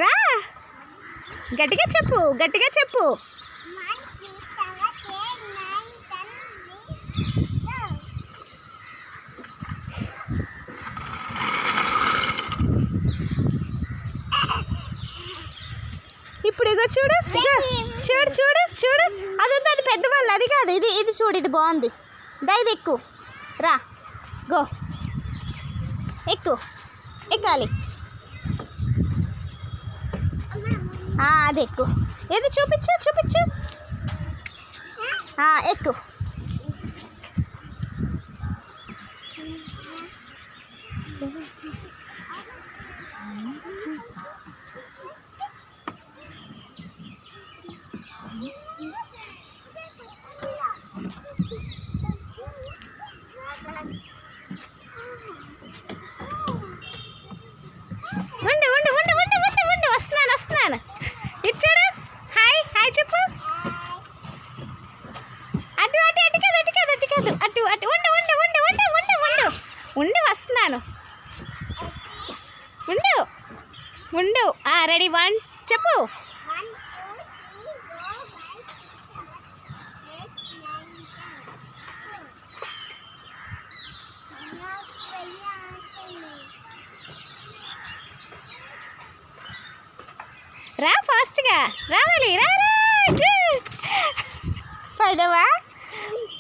రా, గట్టిగా చెప్పు, గట్టిగా చెప్పు. ఇప్పుడు ఇగో చూడు, చూడు చూడు చూడు, అది ఉంది, అది పెద్దవాళ్ళు, అది కాదు, ఇది ఇది చూడు, ఇది బాగుంది. ఇది ఎక్కు, రా, గో ఎక్కు, ఎక్కాలి. అది ఎక్కు, ఏది చూపించు చూపించు, ఎక్కు. ఉండు ఉండు ఉండు ఉండు ఉండు ఉండు, వస్తున్నాను వస్తున్నాను. ఇచ్చాడు, హాయ్ హాయ్ చెప్పు. అటు అటు అటు కాదు, అటు కాదు, అటు కాదు, అటు అటు, ఉండు ఉండు ఉండు ఉండు ఉండు ఉండు ఉండు, వస్తున్నాను, ఉండు ఉండు. రెడీ, 1 చెప్పు. రా, ఫాస్ట్గా రావాలి, రా రా. పడవా,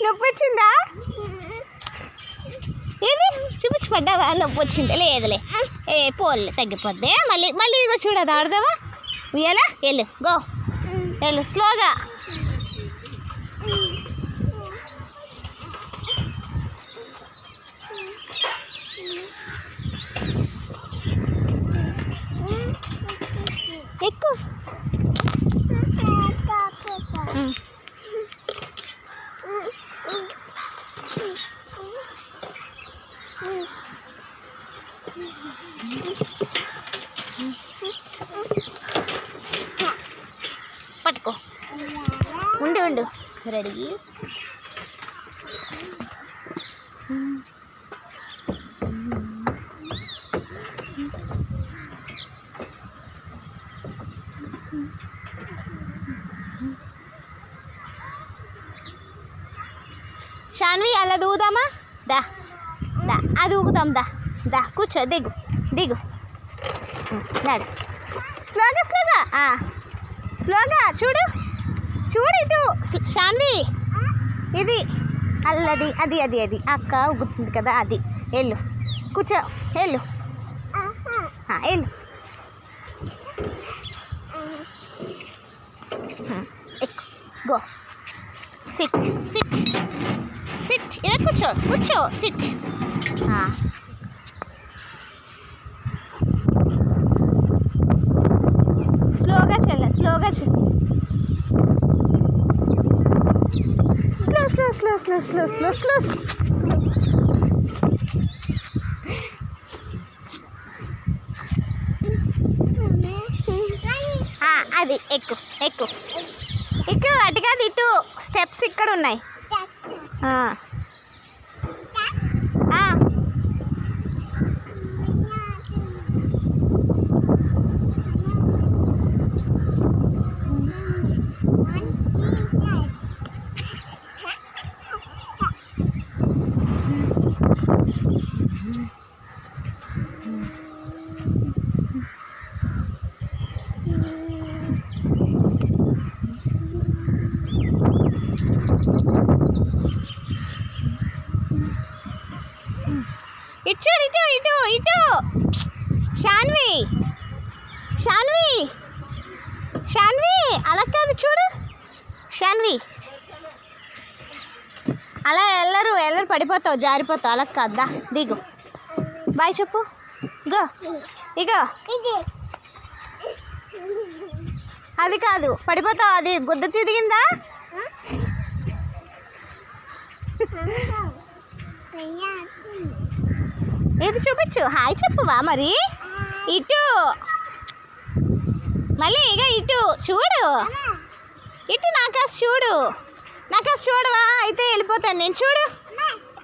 నొప్పి వచ్చిందా? ఏది చూపించి, పడ్డావా? నొప్పి వచ్చింది, లేదులే, పోలే, తగ్గిపోద్ది. మళ్ళీ మళ్ళీ ఇదిగో చూడదు, ఆడదావా? ఉయ్యాలా, వెళ్ళు, గో, వెళ్ళు స్లోగా. ఎక్కు, పట్టుకో, ఉండు ఉండు, రెడీ. షాన్వి, అలా దూదామా? దా దా, అది ఊగుదాం, దా దా, కూర్చో, దిగు దిగు, నడు, స్లోగా స్లోగా, స్లోగా, చూడు చూడు, ఇటు షాన్వి, ఇది అల్లది, అది అది అది అక్క ఊగుతుంది కదా, అది. వెళ్ళు, కూర్చో, వెళ్ళు, వెళ్ళు, ఎక్కు, గో, సిట్ సిట్ సిట్, ఇలా కూర్చో కూర్చో, సిట్. స్లోగా చెల్ల, స్లోగా చెల్ల, slow slow slow slow slow slow slow slow. అది ఎక్కు ఎక్కు ఎక్కు, అటు కాదు, ఇటు స్టెప్స్ ఇక్కడ ఉన్నాయి. ఇటు ఇటు ఇటు ఇటు, షాన్వి షాన్వి షాన్వి, అలా కాదు, చూడు షాన్వి, అలా ఎల్లరు పడిపోతావు, జారిపోతావు, అలా కాదు, దా దిగు, బాయ్ చెప్పు, ఇగో ఇగో, అది కాదు, పడిపోతావు, అది గుద్ద చిదిగిందా? ఏది చూపించు, హాయ్ చెప్పువా మరి, ఇటు మళ్ళీ, ఇక ఇటు చూడు, ఇటు నాకాస్ చూడు, నాకాస్ చూడవా? అయితే వెళ్ళిపోతాను నేను, చూడు,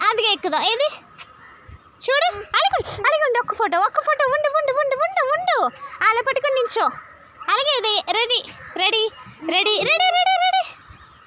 అది ఎక్కుదాం, ఏది చూడు, అలిగుండు, ఒక్క ఫోటో ఉండు ఉండు ఉండు ఉండు ఉండు, అలా పట్టుకొని నించో. అలాగే ఇది రెడీ రెడీ